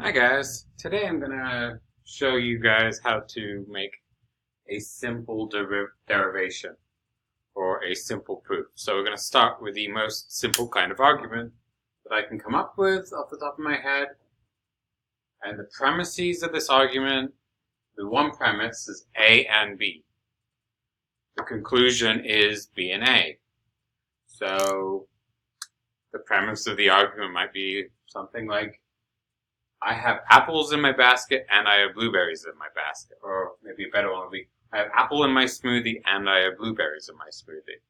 Hi guys, today I'm going to show you guys how to make a simple derivation or a simple proof. So we're going to start with the most simple kind of argument that I can come up with off the top of my head. And the premises of this argument, the one premise is A and B. The conclusion is B and A. So the premise of the argument might be something like, I have apples in my basket and I have blueberries in my basket. Or maybe a better one would be, I have apple in my smoothie and I have blueberries in my smoothie.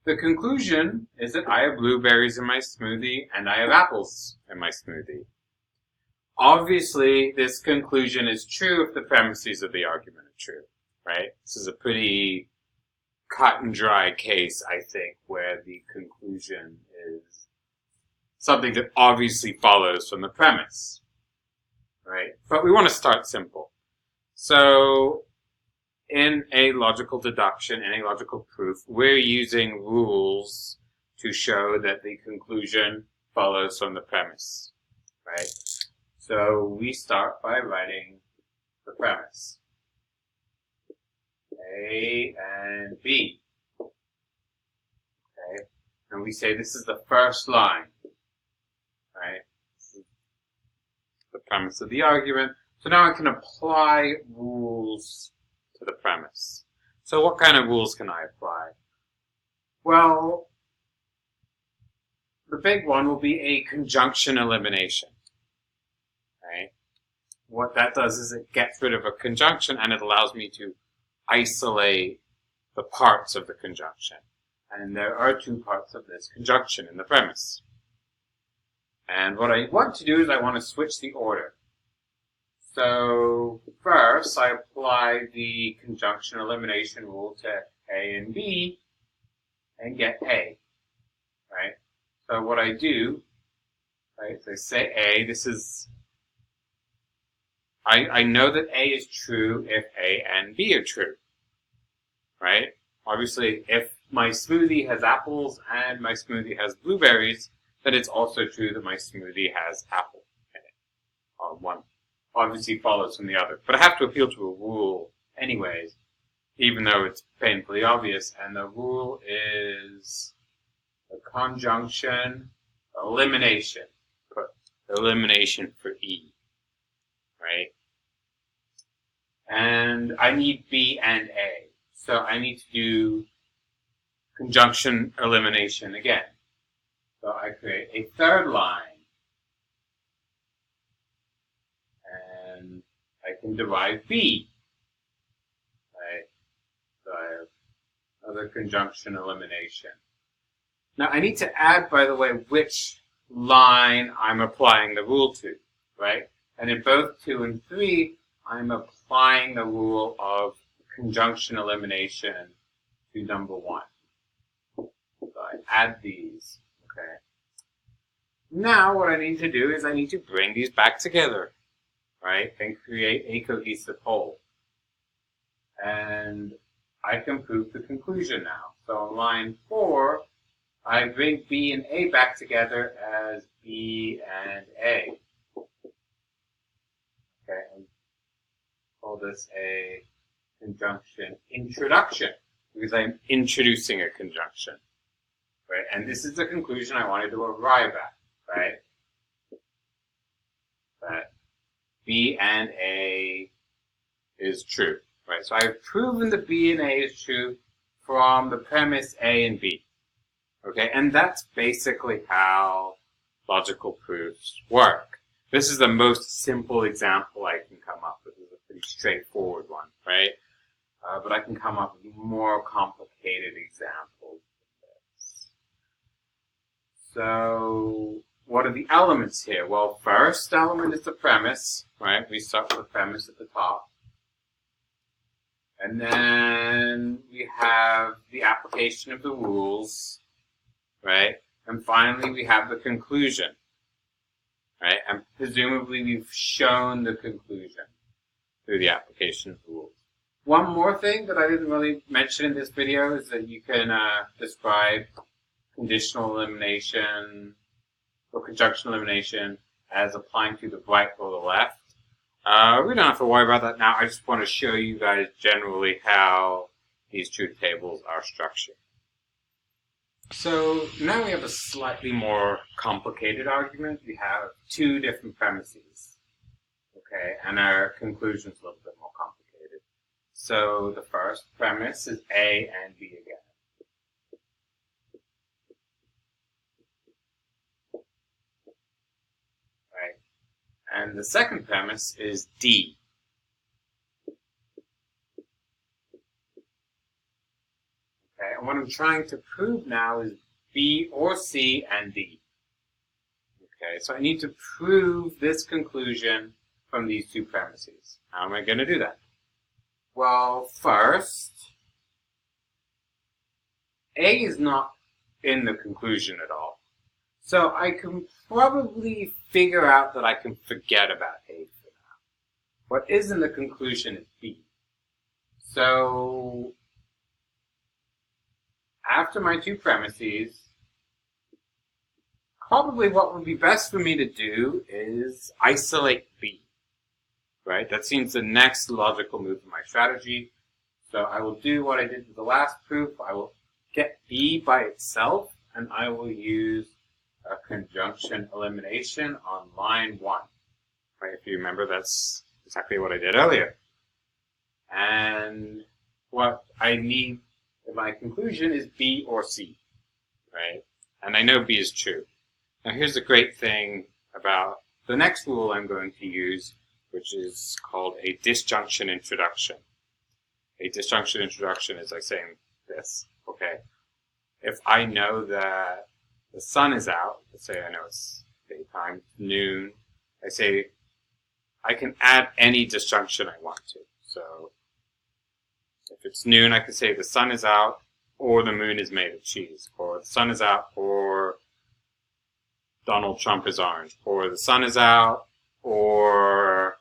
The conclusion is that I have blueberries in my smoothie and I have apples in my smoothie. Obviously, this conclusion is true if the premises of the argument are true, right? This is a pretty cut and dry case, I think, where the conclusion is something that obviously follows from the premise. Right? But we want to start simple. So, in a logical deduction, in a logical proof, we're using rules to show that the conclusion follows from the premise. Right? So, we start by writing the premise. A and B. Okay? And we say this is the first line. Right? The premise of the argument. So now I can apply rules to the premise. So what kind of rules can I apply? Well, the big one will be a conjunction elimination. Right? What that does is it gets rid of a conjunction and it allows me to isolate the parts of the conjunction. And there are two parts of this conjunction in the premise. And what I want to do is I want to switch the order. So first I apply the conjunction elimination rule to A and B and get A. Right? So what I do, right, so I say A, this is, I know that A is true if A and B are true. Right? Obviously, if my smoothie has apples and my smoothie has blueberries, then it's also true that my smoothie has apple in it. One obviously follows from the other. But I have to appeal to a rule anyways, even though it's painfully obvious. And the rule is the conjunction elimination. Put elimination for E. Right? And I need B and A. So I need to do conjunction elimination again. So I create a third line. And I can derive B. Right? So I have another conjunction elimination. Now I need to add, by the way, which line I'm applying the rule to. Right? And in both 2 and 3, I'm applying the rule of conjunction elimination to number 1. So I add these. Okay. Now what I need to do is I need to bring these back together, right, and create a cohesive whole. And I can prove the conclusion now. So on line 4, I bring B and A back together as B and A. Okay, and call this a conjunction introduction, because I'm introducing a conjunction. Right? And this is the conclusion I wanted to arrive at, right? That B and A is true, right? So I've proven that B and A is true from the premise A and B, okay? And that's basically how logical proofs work. This is the most simple example I can come up with. It's a pretty straightforward one, right? But I can come up with more complicated examples. So, what are the elements here? Well, first element is the premise, right? We start with the premise at the top. And then we have the application of the rules, right? And finally, we have the conclusion, right? And presumably, we've shown the conclusion through the application of the rules. One more thing that I didn't really mention in this video is that you can describe conditional elimination or conjunction elimination as applying to the right or the left. We don't have to worry about that now. I just want to show you guys generally how these truth tables are structured. So now we have a slightly more complicated argument. We have two different premises, okay, and our conclusion's a little bit more complicated. So the first premise is A and B again. And the second premise is D. Okay, and what I'm trying to prove now is B or C and D. Okay, so I need to prove this conclusion from these two premises. How am I going to do that? Well, first, A is not in the conclusion at all. So I can probably figure out that I can forget about A for now. What is in the conclusion is B. So after my two premises, probably what would be best for me to do is isolate B. Right? That seems the next logical move in my strategy. So I will do what I did with the last proof. I will get B by itself, and I will use a conjunction elimination on line 1. Right? If you remember, that's exactly what I did earlier. And what I need in my conclusion is B or C. Right? And I know B is true. Now here's the great thing about the next rule I'm going to use, which is called a disjunction introduction. A disjunction introduction is like saying this, okay? If I know that the sun is out, let's say I know it's daytime, noon, I say I can add any disjunction I want to. So if it's noon, I can say the sun is out, or the moon is made of cheese, or the sun is out, or Donald Trump is orange, or the sun is out, or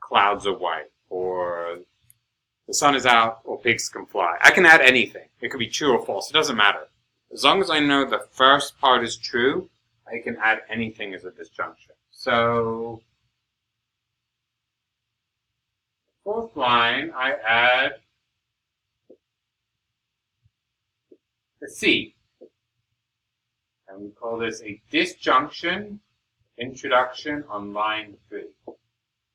clouds are white, or the sun is out, or pigs can fly. I can add anything. It could be true or false. It doesn't matter. As long as I know the first part is true, I can add anything as a disjunction. So, fourth line, I add the C. And we call this a disjunction introduction on line 3.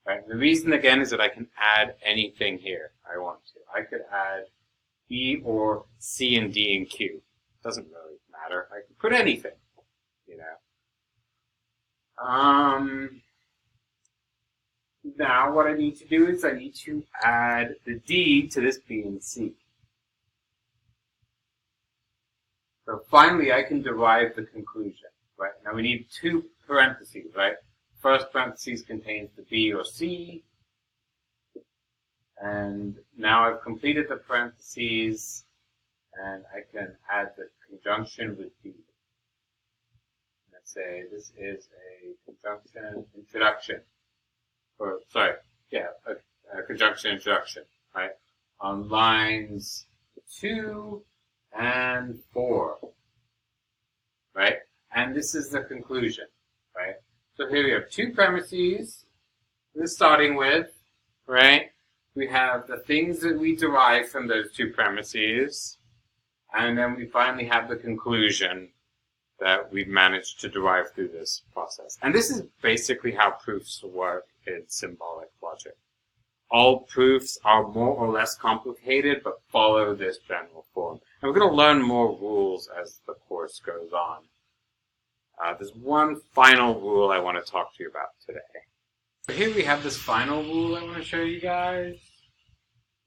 Right? The reason, again, is that I can add anything here I want to. I could add B or C and D and Q. Doesn't really matter. I can put anything, you know. Now what I need to do is I need to add the D to this B and C. So finally I can derive the conclusion, right? Now we need two parentheses, right? First parentheses contains the B or C. And now I've completed the parentheses, and I can add the conjunction with B. Let's say this is a conjunction introduction. Or, sorry, yeah, a conjunction introduction, right? On lines 2 and 4, right? And this is the conclusion, right? So here we have two premises we're starting with, right? We have the things that we derive from those two premises, and then we finally have the conclusion that we've managed to derive through this process. And this is basically how proofs work in symbolic logic. All proofs are more or less complicated, but follow this general form. And we're going to learn more rules as the course goes on. There's one final rule I want to talk to you about today. So here we have this final rule I want to show you guys.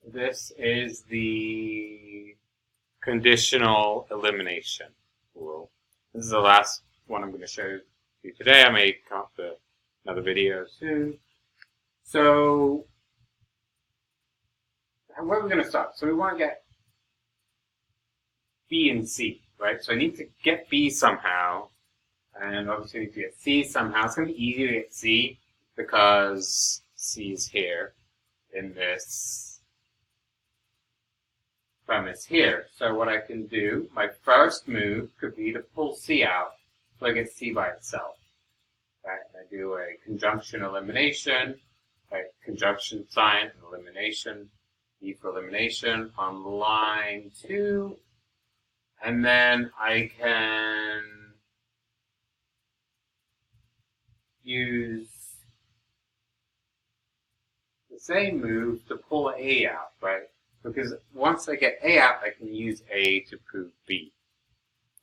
This is the conditional elimination rule. This is the last one I'm going to show you today. I may come up with another video soon. So, where are we going to start? So we want to get B and C, right? So I need to get B somehow, and obviously I need to get C somehow. It's going to be easy to get C because C is here in this premise here. So what I can do, my first move could be to pull C out so I get C by itself. right? And I do a conjunction elimination, right? Conjunction sign and elimination, E for elimination on line 2. And then I can use the same move to pull A out, right? Because once I get A out, I can use A to prove B.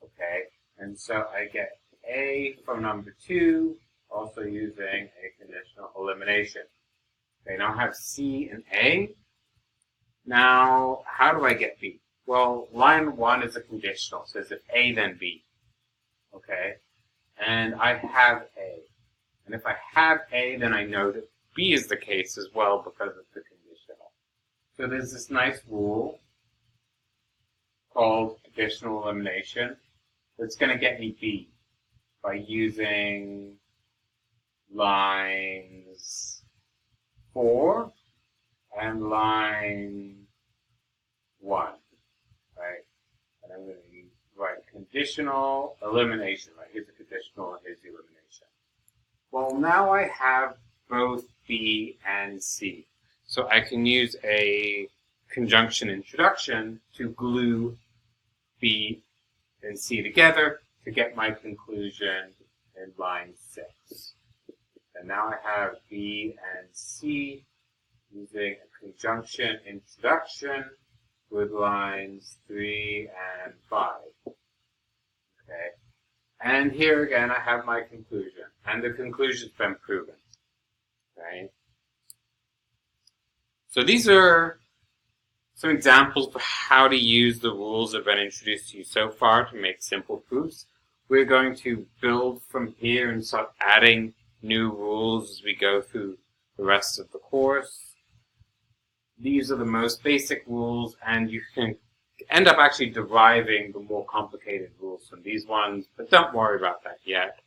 Okay? And so I get A from number 2, also using a conditional elimination. Okay, now I have C and A. Now, how do I get B? Well, line 1 is a conditional. It says if A, then B. Okay? And I have A. And if I have A, then I know that B is the case as well because of the conditional. So there's this nice rule called conditional elimination that's going to get me B by using lines 4 and line 1, right? And I'm going to write conditional elimination, right? Here's the conditional and here's the elimination. Well, now I have both B and C. So I can use a conjunction introduction to glue B and C together to get my conclusion in line 6. And now I have B and C using a conjunction introduction with lines 3 and 5. Okay. And here again I have my conclusion. And the conclusion's been proven. Right? So these are some examples of how to use the rules that have been introduced to you so far to make simple proofs. We're going to build from here and start adding new rules as we go through the rest of the course. These are the most basic rules, and you can end up actually deriving the more complicated rules from these ones, but don't worry about that yet.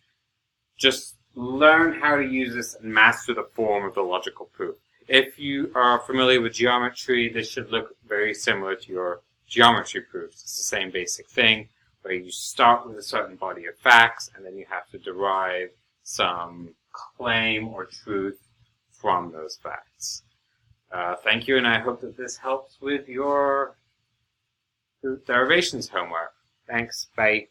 Just learn how to use this and master the form of the logical proof. If you are familiar with geometry, this should look very similar to your geometry proofs. It's the same basic thing, where you start with a certain body of facts, and then you have to derive some claim or truth from those facts. Thank you, and I hope that this helps with your derivations homework. Thanks. Bye.